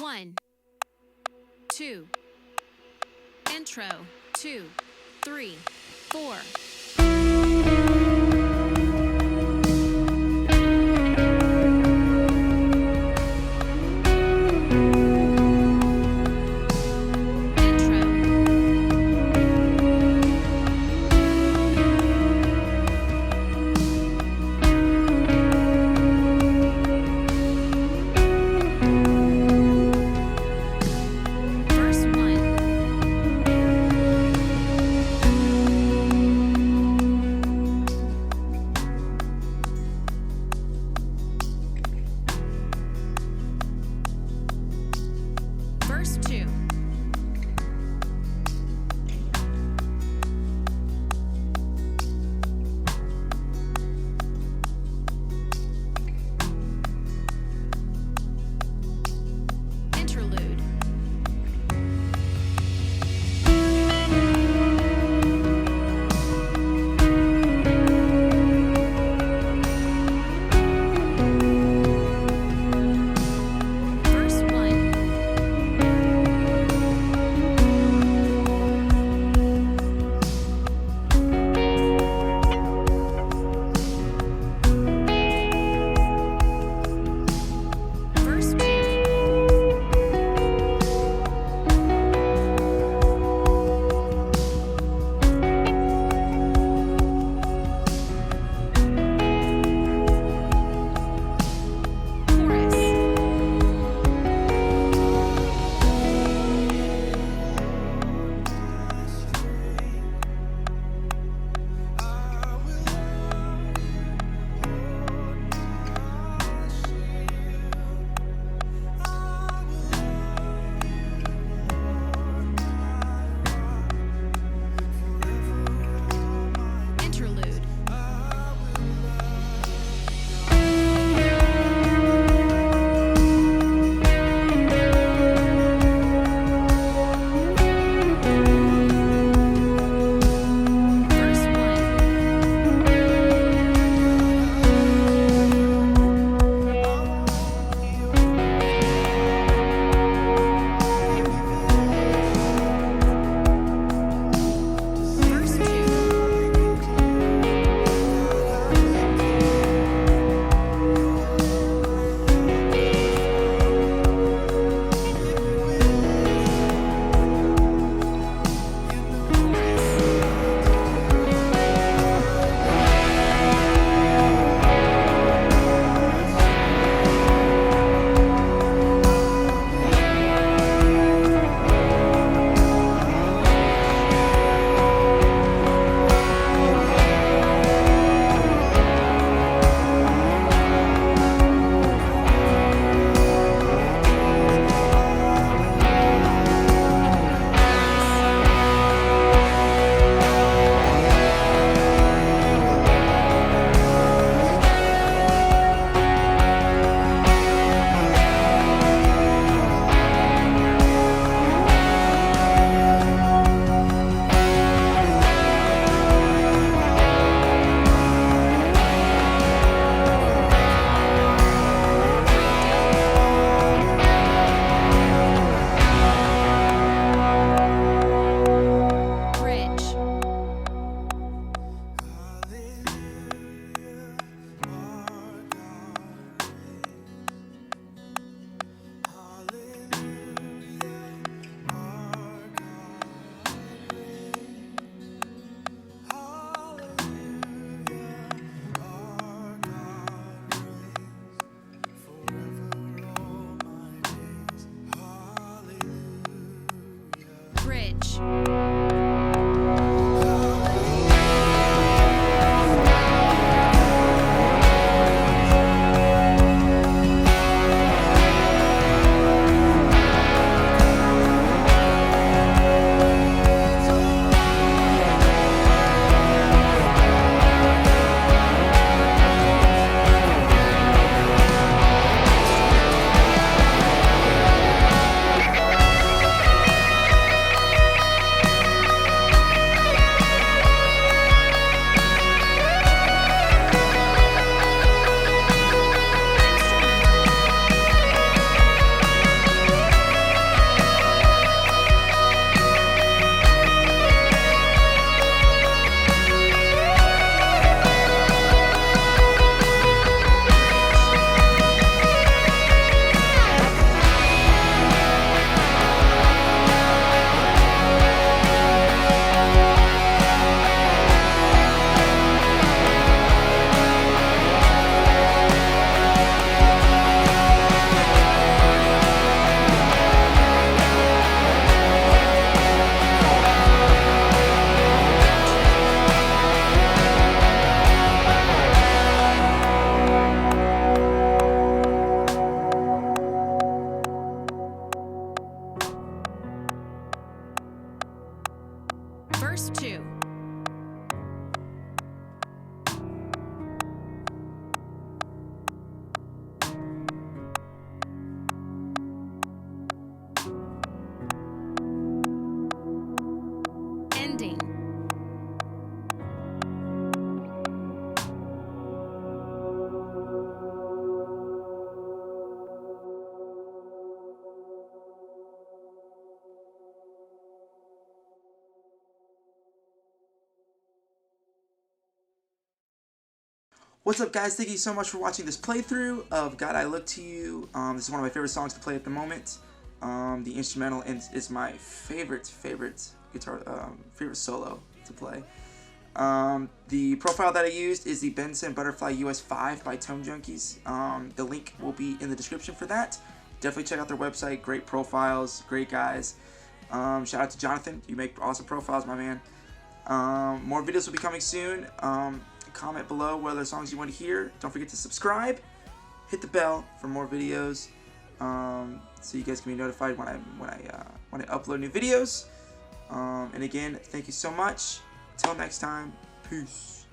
1, 2. Intro, 2, 3, 4. Verse 2. Interlude. Verse 1. Verse 2. Chorus. Interlude. Verse 1. Verse 2. Bridge. Bridge. What's up, guys? Thank you so much for watching this playthrough of God I Look to You. This is one of my favorite songs to play at the moment. The instrumental is my favorite guitar, favorite solo to play. The profile that I used is the Benson Butterfly US 5 by ToneJunkies. The link will be in the description for that. Definitely check out their website. Great profiles, great guys. Shout out to Jonathan. You make awesome profiles, my man. More videos will be coming soon. Comment below what other songs you want to hear. Don't forget to subscribe. Hit the bell for more videos, so you guys can be notified when I upload new videos. And again, thank you so much. Until next time, peace.